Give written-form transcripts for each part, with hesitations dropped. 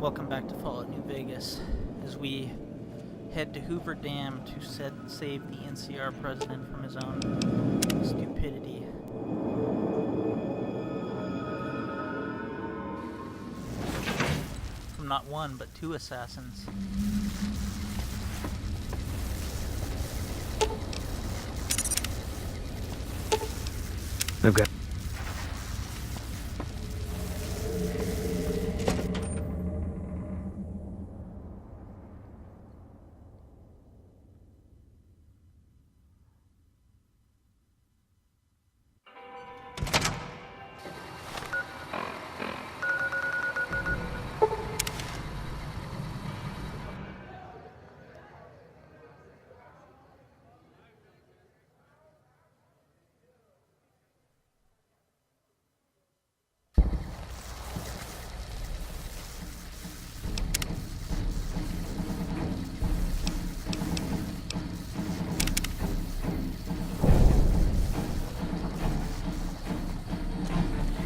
Welcome back to Fallout New Vegas, as we head to Hoover Dam to save the NCR President from his own stupidity. From not one, but two assassins. Okay.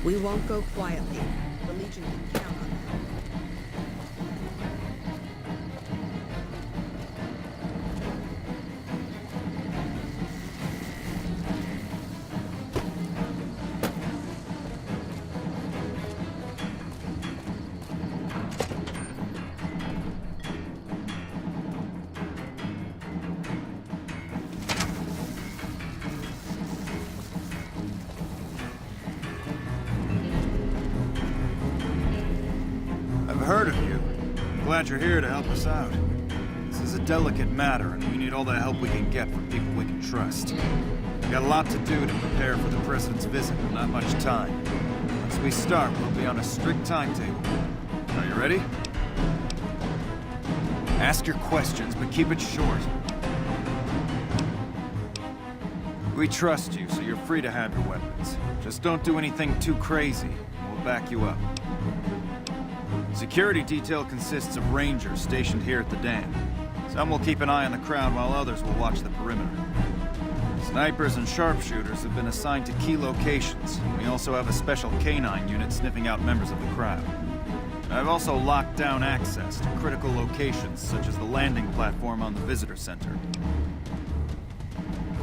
We won't go quietly. The Legion can count on that. Heard of you. I'm glad you're here to help us out. This is a delicate matter, and we need all the help we can get from people we can trust. We've got a lot to do to prepare for the President's visit, and not much time. Once we start, we'll be on a strict timetable. Are you ready? Ask your questions, but keep it short. We trust you, so you're free to have your weapons. Just don't do anything too crazy, and we'll back you up. Security detail consists of rangers stationed here at the dam. Some will keep an eye on the crowd while others will watch the perimeter. Snipers and sharpshooters have been assigned to key locations. We also have a special canine unit sniffing out members of the crowd. I've also locked down access to critical locations such as the landing platform on the visitor center.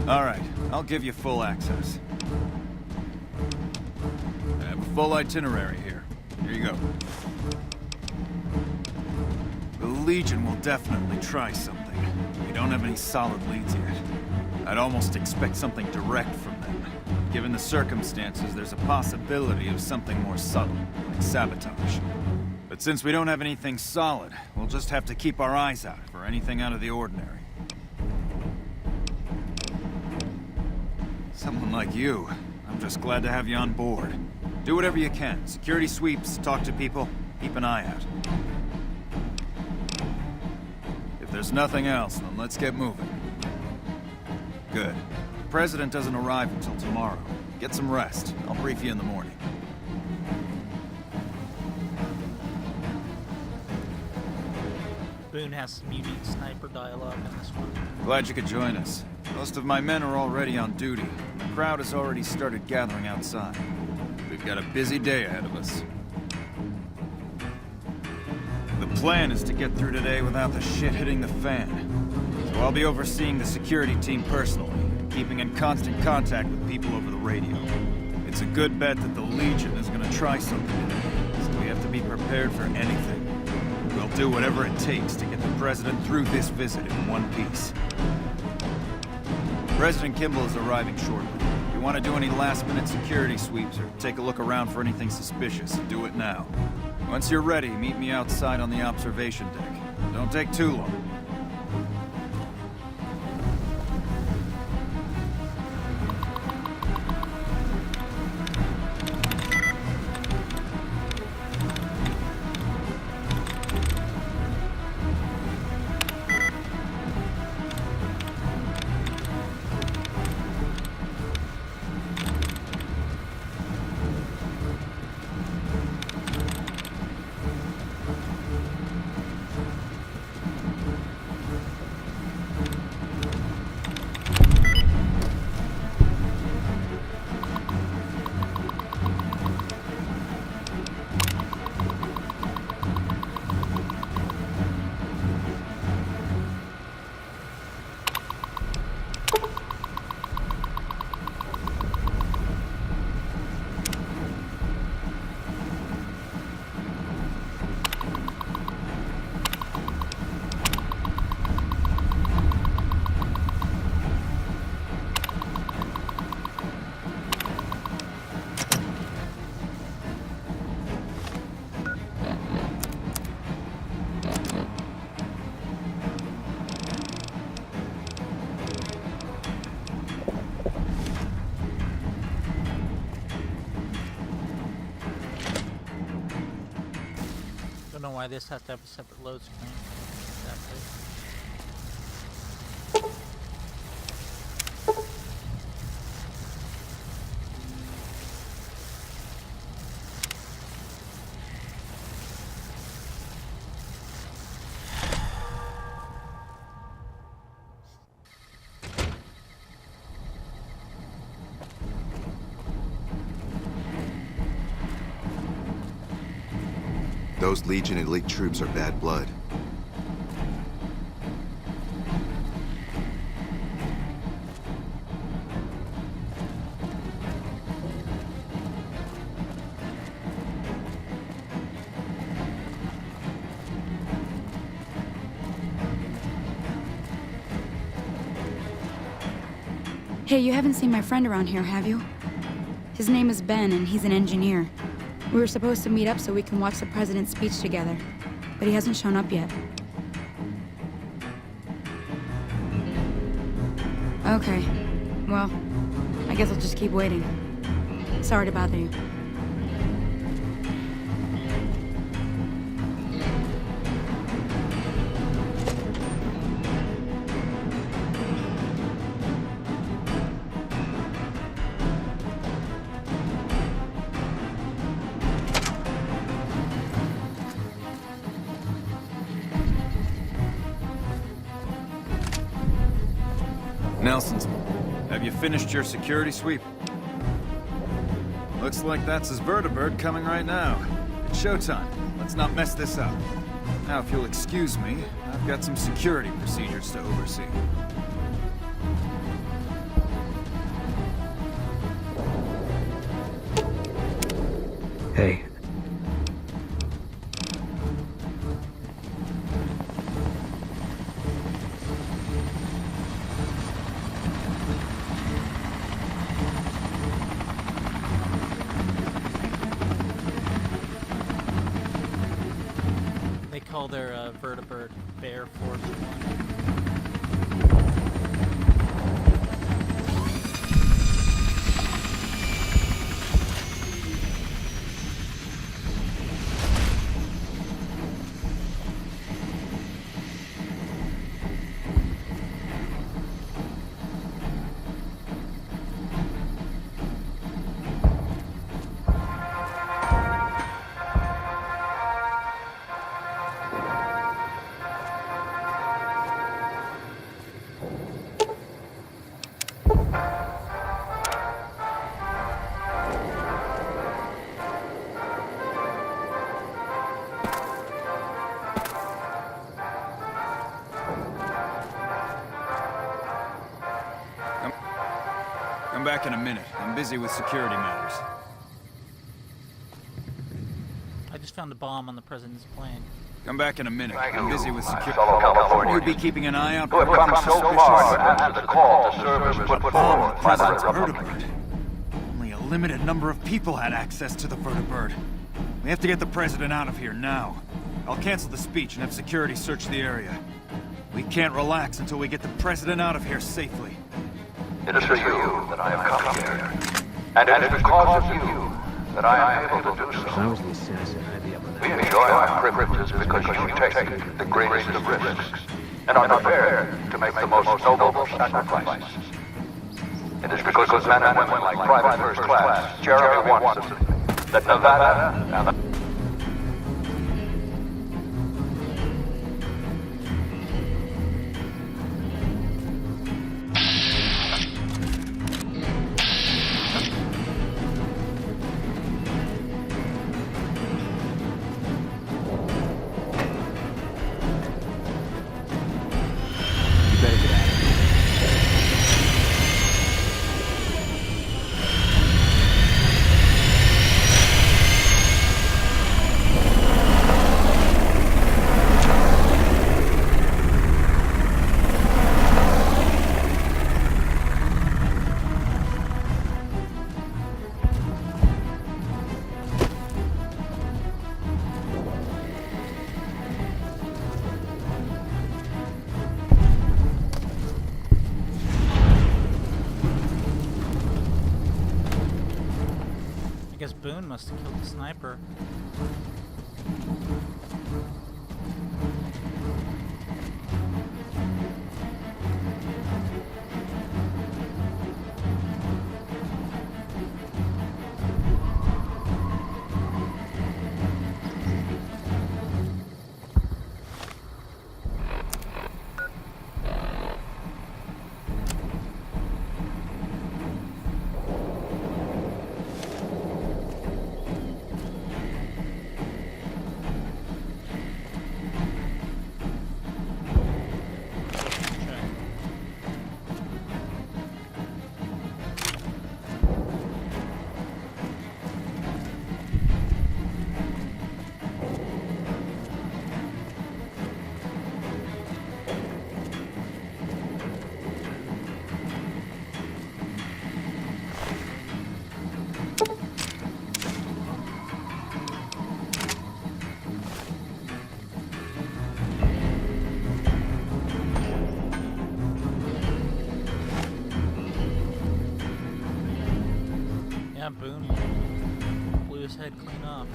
Alright, I'll give you full access. I have a full itinerary here. Here you go. The Legion will definitely try something. We don't have any solid leads yet. I'd almost expect something direct from them. Given the circumstances, there's a possibility of something more subtle, like sabotage. But since we don't have anything solid, we'll just have to keep our eyes out for anything out of the ordinary. Someone like you, I'm just glad to have you on board. Do whatever you can. Security sweeps, talk to people, keep an eye out. If there's nothing else, then let's get moving. Good. The President doesn't arrive until tomorrow. Get some rest. I'll brief you in the morning. Boone has some unique sniper dialogue in this one. Glad you could join us. Most of my men are already on duty. The crowd has already started gathering outside. We've got a busy day ahead of us. The plan is to get through today without the shit hitting the fan. So I'll be overseeing the security team personally, keeping in constant contact with people over the radio. It's a good bet that the Legion is going to try something today, so we have to be prepared for anything. We'll do whatever it takes to get the President through this visit in one piece. President Kimball is arriving shortly. If you want to do any last-minute security sweeps or take a look around for anything suspicious, do it now. Once you're ready, meet me outside on the observation deck. Don't take too long. know why this has to have a separate load screen. Exactly. Those Legion elite troops are bad blood. Hey, you haven't seen my friend around here, have you? His name is Ben, and he's an engineer. We were supposed to meet up so we can watch the president's speech together, but he hasn't shown up yet. Okay. Well, I guess I'll just keep waiting. Sorry to bother you. Nelson's. Have you finished your security sweep? Looks like that's his vertibird coming right now. It's showtime. Let's not mess this up. Now, if you'll excuse me, I've got some security procedures to oversee. Hey. They call their vertibird Bear Force 1. Come back in a minute. I'm busy with security matters. I just found a bomb on the president's plane. Come back in a minute. I'm busy with security. California. You'd be keeping an eye out Who for have come so far to answer the call to service put bomb forward on the by the president's Republic. vertibird. Only a limited number of people had access to the vertibird. We have to get the president out of here now. I'll cancel the speech and have security search the area. We can't relax until we get the president out of here safely. It is for you that I have come here. And it is because of you that I am able to do If I so. was the assassin, I'd be able to... We enjoy our privileges because you take the greatest of risks and are prepared to make the most noble sacrifices. It is because of men and women like Private First Class Jeremy Watson that Nevada and the You better get out of here. I guess Boone must have killed the sniper. head clean off.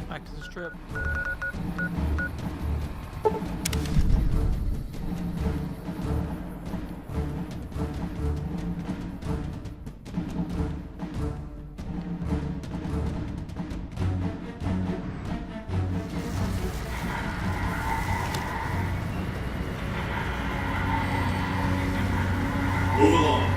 Back to the strip. Move along.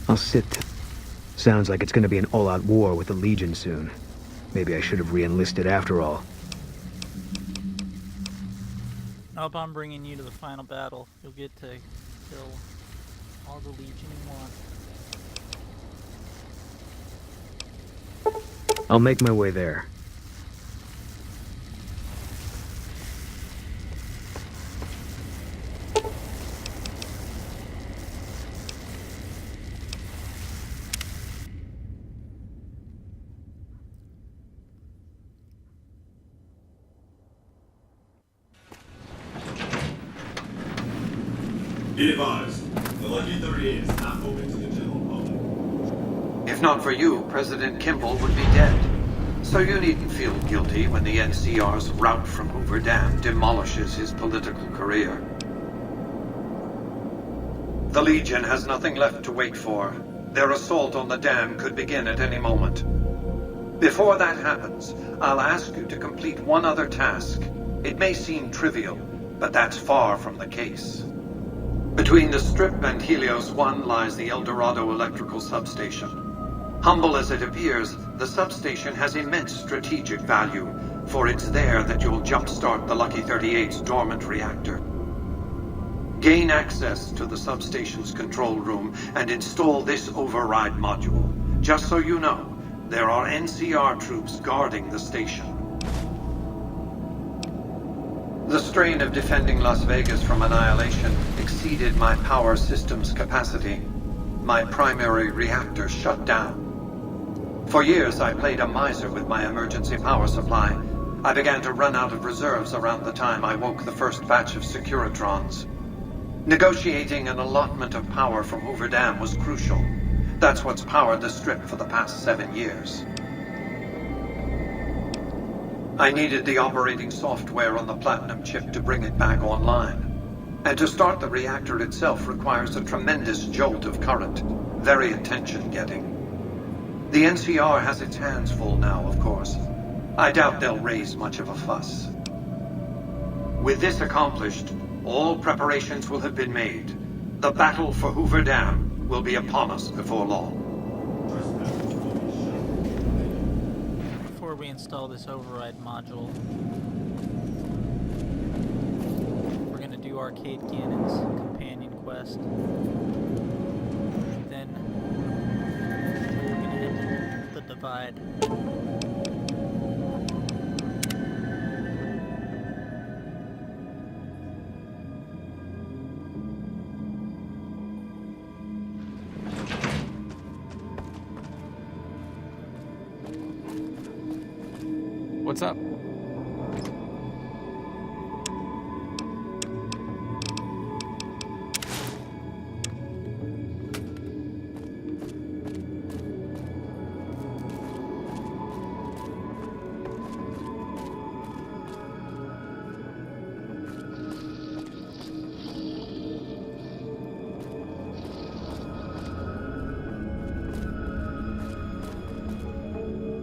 I'll sit. Sounds like it's gonna be an all-out war with the Legion soon. Maybe I should have re-enlisted after all. Nope, I'm bringing you to the final battle. You'll get to kill all the Legion you want. I'll make my way there. Be advised, the Lucky 38 is not open to the general public. If not for you, President Kimball would be dead. So you needn't feel guilty when the NCR's rout from Hoover Dam demolishes his political career. The Legion has nothing left to wait for. Their assault on the dam could begin at any moment. Before that happens, I'll ask you to complete one other task. It may seem trivial, but that's far from the case. Between the Strip and Helios 1 lies the El Dorado electrical substation. Humble as it appears, the substation has immense strategic value, for it's there that you'll jumpstart the Lucky 38's dormant reactor. Gain access to the substation's control room and install this override module. Just so you know, there are NCR troops guarding the station. The strain of defending Las Vegas from annihilation exceeded my power system's capacity. My primary reactor shut down. For years, I played a miser with my emergency power supply. I began to run out of reserves around the time I woke the first batch of Securitrons. Negotiating an allotment of power from Hoover Dam was crucial. That's what's powered the Strip for the past 7 years. I needed the operating software on the Platinum chip to bring it back online. And to start the reactor itself requires a tremendous jolt of current, very attention-getting. The NCR has its hands full now, of course. I doubt they'll raise much of a fuss. With this accomplished, all preparations will have been made. The battle for Hoover Dam will be upon us before long. Before we install this override module, we're gonna do Arcade Cannon's companion quest. Then we're gonna hit the Divide. What's up?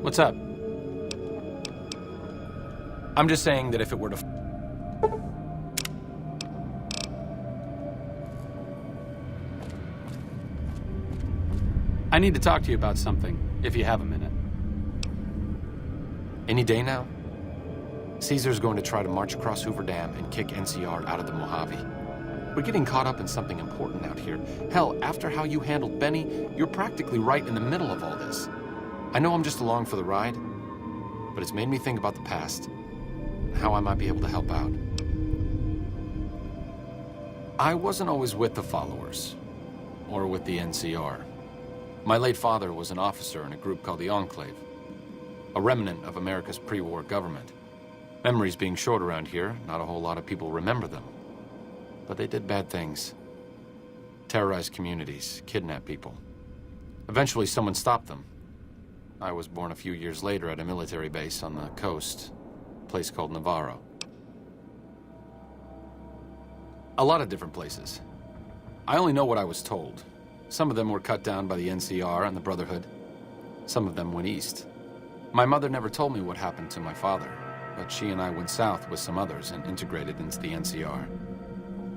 What's up? I'm just saying that if it were to... I need to talk to you about something, if you have a minute. Any day now? Caesar's going to try to march across Hoover Dam and kick NCR out of the Mojave. We're getting caught up in something important out here. Hell, after how you handled Benny, you're practically right in the middle of all this. I know I'm just along for the ride, but it's made me think about the past and how I might be able to help out. I wasn't always with the followers, or with the NCR. My late father was an officer in a group called the Enclave, a remnant of America's pre-war government. Memories being short around here, not a whole lot of people remember them. But they did bad things. Terrorized communities, kidnapped people. Eventually someone stopped them. I was born a few years later at a military base on the coast, a place called Navarro. A lot of different places. I only know what I was told. Some of them were cut down by the NCR and the Brotherhood. Some of them went east. My mother never told me what happened to my father, but she and I went south with some others and integrated into the NCR.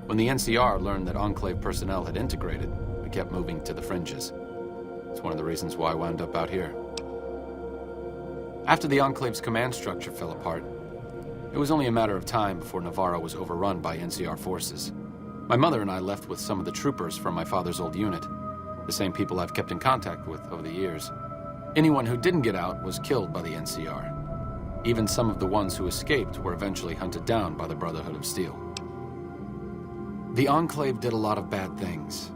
When the NCR learned that Enclave personnel had integrated, we kept moving to the fringes. It's one of the reasons why I wound up out here. After the Enclave's command structure fell apart, it was only a matter of time before Navarro was overrun by NCR forces. My mother and I left with some of the troopers from my father's old unit, the same people I've kept in contact with over the years. Anyone who didn't get out was killed by the NCR. Even some of the ones who escaped were eventually hunted down by the Brotherhood of Steel. The Enclave did a lot of bad things,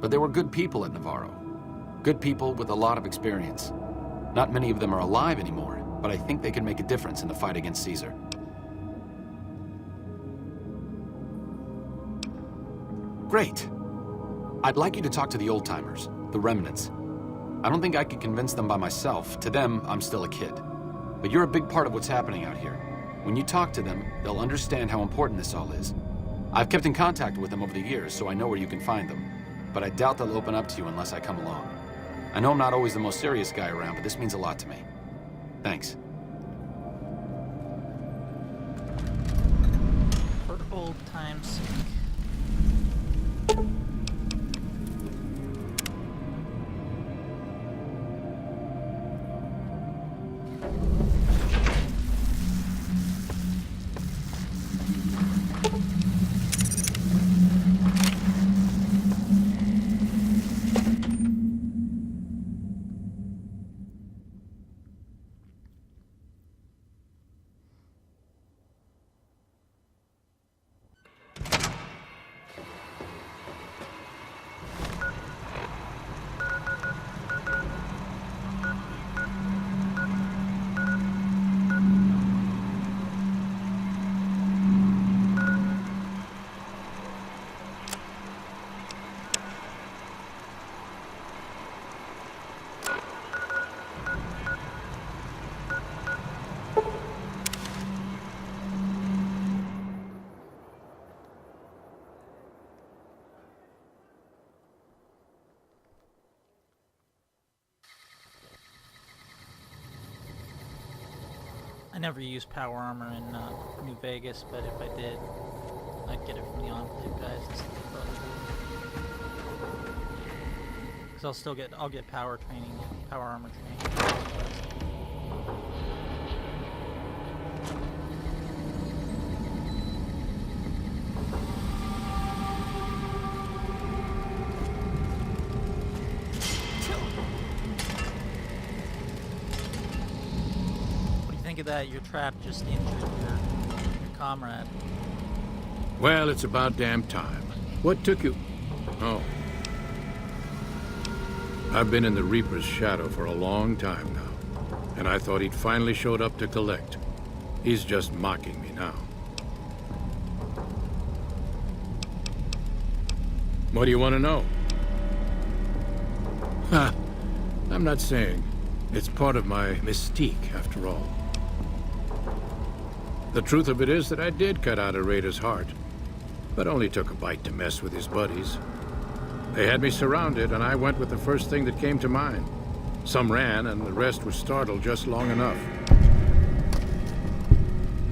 but there were good people at Navarro. Good people with a lot of experience. Not many of them are alive anymore, but I think they can make a difference in the fight against Caesar. Great. I'd like you to talk to the old-timers, the remnants. I don't think I could convince them by myself. To them, I'm still a kid. But you're a big part of what's happening out here. When you talk to them, they'll understand how important this all is. I've kept in contact with them over the years, so I know where you can find them. But I doubt they'll open up to you unless I come along. I know I'm not always the most serious guy around, but this means a lot to me. Thanks. For old time's sake. I never used power armor in New Vegas, but if I did, I'd get it from the Enclave guys instead of the Brotherhood. Because I'll get power armor training. Of that, you're trapped, just injured your comrade. Well, it's about damn time. What took you? Oh. I've been in the Reaper's shadow for a long time now, and I thought he'd finally showed up to collect. He's just mocking me now. What do you want to know? Ha! I'm not saying. It's part of my mystique, after all. The truth of it is that I did cut out a raider's heart, but only took a bite to mess with his buddies. They had me surrounded, and I went with the first thing that came to mind. Some ran, and the rest were startled just long enough.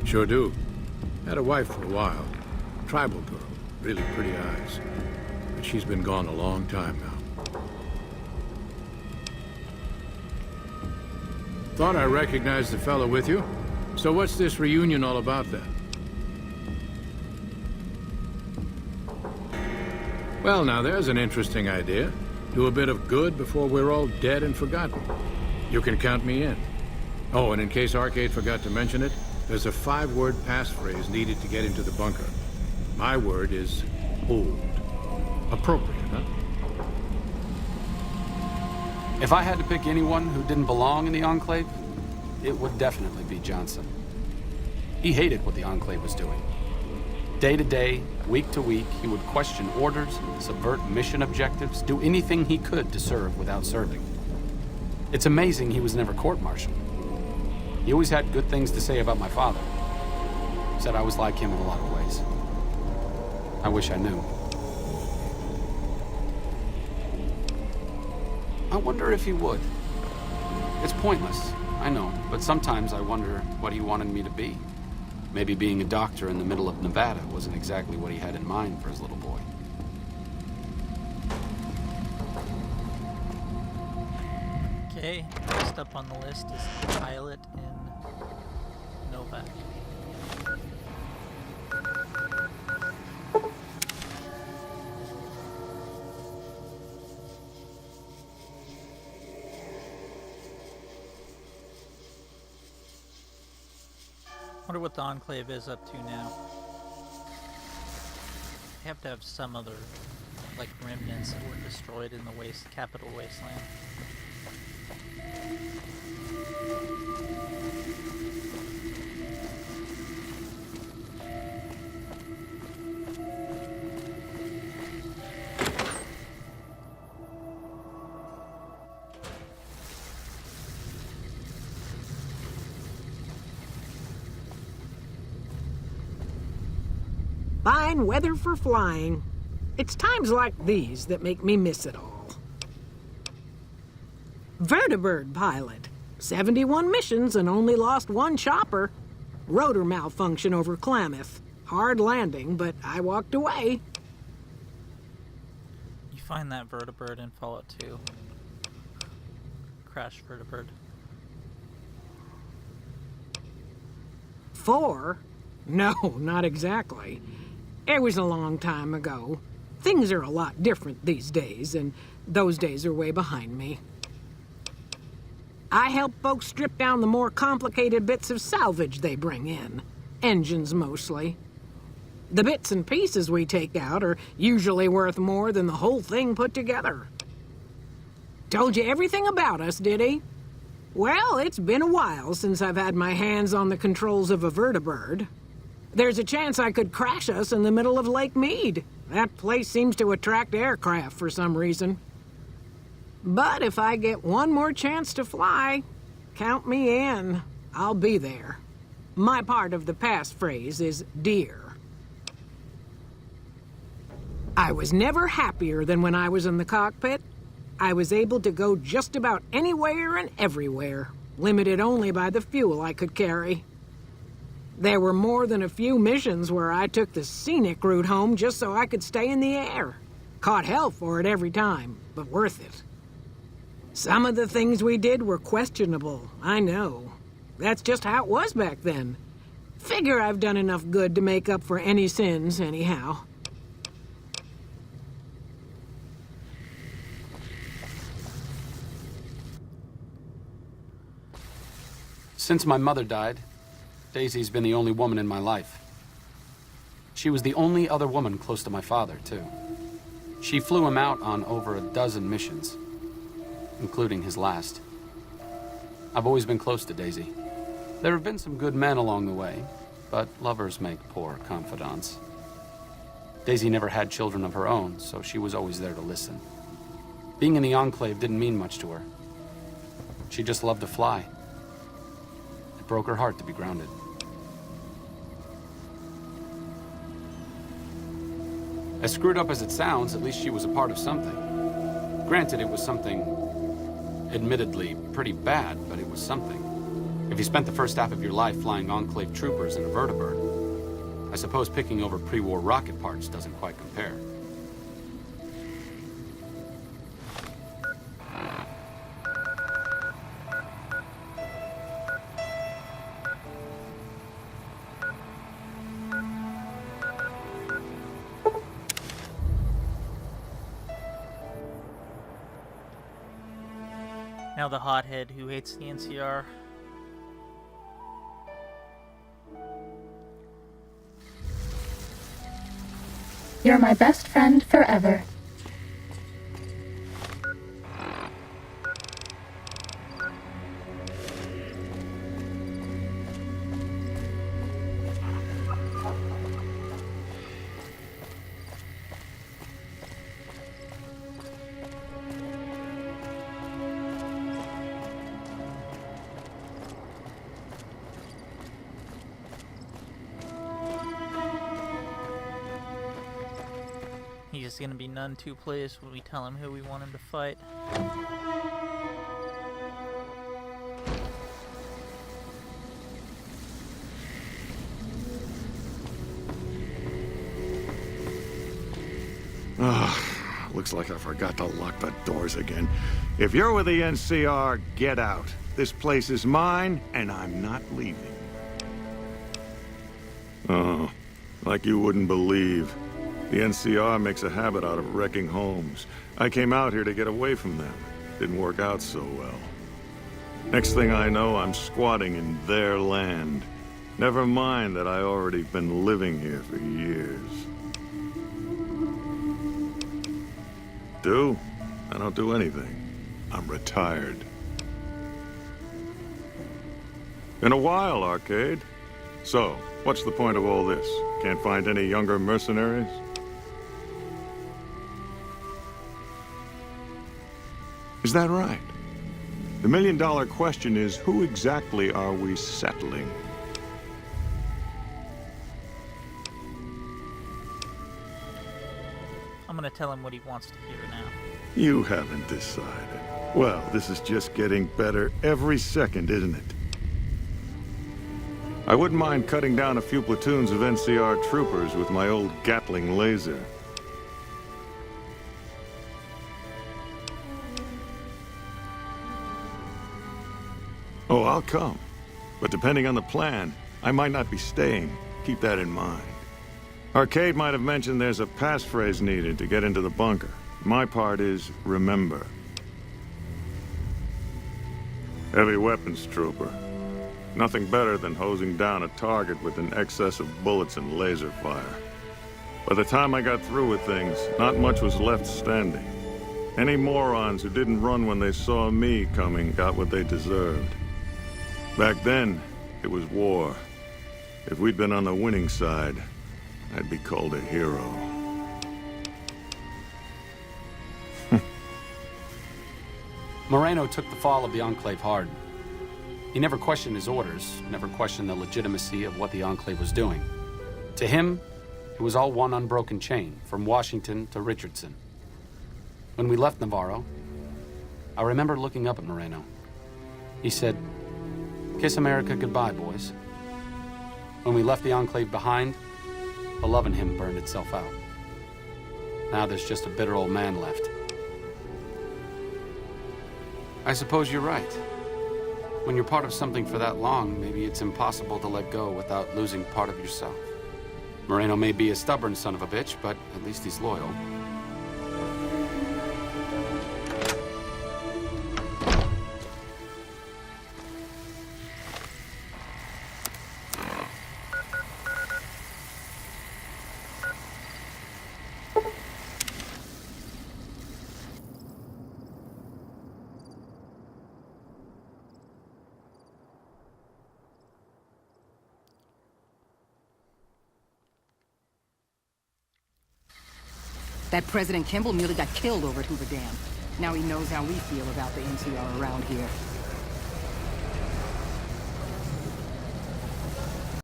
Sure do. Had a wife for a while. Tribal girl. Really pretty eyes. But she's been gone a long time now. Thought I recognized the fellow with you. So what's this reunion all about then? Well, now there's an interesting idea. Do a bit of good before we're all dead and forgotten. You can count me in. Oh, and in case Arcade forgot to mention it, there's a 5-word passphrase needed to get into the bunker. My word is hold. Appropriate, huh? If I had to pick anyone who didn't belong in the Enclave, it would definitely be Johnson. He hated what the Enclave was doing. Day to day, week to week, he would question orders, subvert mission objectives, do anything he could to serve without serving. It's amazing he was never court-martialed. He always had good things to say about my father. Said I was like him in a lot of ways. I wish I knew. I wonder if he would. It's pointless, I know, but sometimes I wonder what he wanted me to be. Maybe being a doctor in the middle of Nevada wasn't exactly what he had in mind for his little boy. Okay, next up on the list is pilot in Novak. Wonder what the Enclave is up to now. They have to have some other, like, remnants that were destroyed in the capital wasteland. Fine weather for flying. It's times like these that make me miss it all. Vertibird pilot. 71 missions and only lost 1 chopper. Rotor malfunction over Klamath. Hard landing, but I walked away. You find that Vertibird in Fallout 2. Crash Vertibird. 4? No, not exactly. It was a long time ago. Things are a lot different these days, and those days are way behind me. I help folks strip down the more complicated bits of salvage they bring in. Engines, mostly. The bits and pieces we take out are usually worth more than the whole thing put together. Told you everything about us, did he? Well, it's been a while since I've had my hands on the controls of a Vertibird. There's a chance I could crash us in the middle of Lake Mead. That place seems to attract aircraft for some reason. But if I get one more chance to fly, count me in. I'll be there. My part of the passphrase is dear. I was never happier than when I was in the cockpit. I was able to go just about anywhere and everywhere, limited only by the fuel I could carry. There were more than a few missions where I took the scenic route home just so I could stay in the air. Caught hell for it every time, but worth it. Some of the things we did were questionable, I know. That's just how it was back then. Figure I've done enough good to make up for any sins, anyhow. Since my mother died, Daisy's been the only woman in my life. She was the only other woman close to my father, too. She flew him out on over a dozen missions, including his last. I've always been close to Daisy. There have been some good men along the way, but lovers make poor confidants. Daisy never had children of her own, so she was always there to listen. Being in the Enclave didn't mean much to her. She just loved to fly. It broke her heart to be grounded. As screwed up as it sounds, at least she was a part of something. Granted, it was something Admittedly, pretty bad, but it was something. If you spent the first half of your life flying Enclave troopers in a vertibird, I suppose picking over pre-war rocket parts doesn't quite compare. Now the hothead who hates the NCR. You're my best friend forever. He's just gonna be none too pleased when we tell him who we want him to fight. Looks like I forgot to lock the doors again. If you're with the NCR, get out. This place is mine, and I'm not leaving. Oh, like you wouldn't believe. The NCR makes a habit out of wrecking homes. I came out here to get away from them. Didn't work out so well. Next thing I know, I'm squatting in their land. Never mind that I already been living here for years. I don't do anything. I'm retired. Been a while, Arcade. So, what's the point of all this? Can't find any younger mercenaries? Is that right? The million-dollar question is, who exactly are we settling? I'm gonna tell him what he wants to hear now. You haven't decided. Well, this is just getting better every second, isn't it? I wouldn't mind cutting down a few platoons of NCR troopers with my old Gatling laser. Oh, I'll come. But depending on the plan, I might not be staying. Keep that in mind. Arcade might have mentioned there's a passphrase needed to get into the bunker. My part is, remember. Heavy weapons trooper. Nothing better than hosing down a target with an excess of bullets and laser fire. By the time I got through with things, not much was left standing. Any morons who didn't run when they saw me coming got what they deserved. Back then, it was war. If we'd been on the winning side, I'd be called a hero. Moreno took the fall of the Enclave hard. He never questioned his orders, never questioned the legitimacy of what the Enclave was doing. To him, it was all one unbroken chain, from Washington to Richardson. When we left Navarro, I remember looking up at Moreno. He said, "Kiss America goodbye, boys." When we left the Enclave behind, the love in him burned itself out. Now there's just a bitter old man left. I suppose you're right. When you're part of something for that long, maybe it's impossible to let go without losing part of yourself. Moreno may be a stubborn son of a bitch, but at least he's loyal. That President Kimball nearly got killed over at Hoover Dam. Now he knows how we feel about the NCR around here.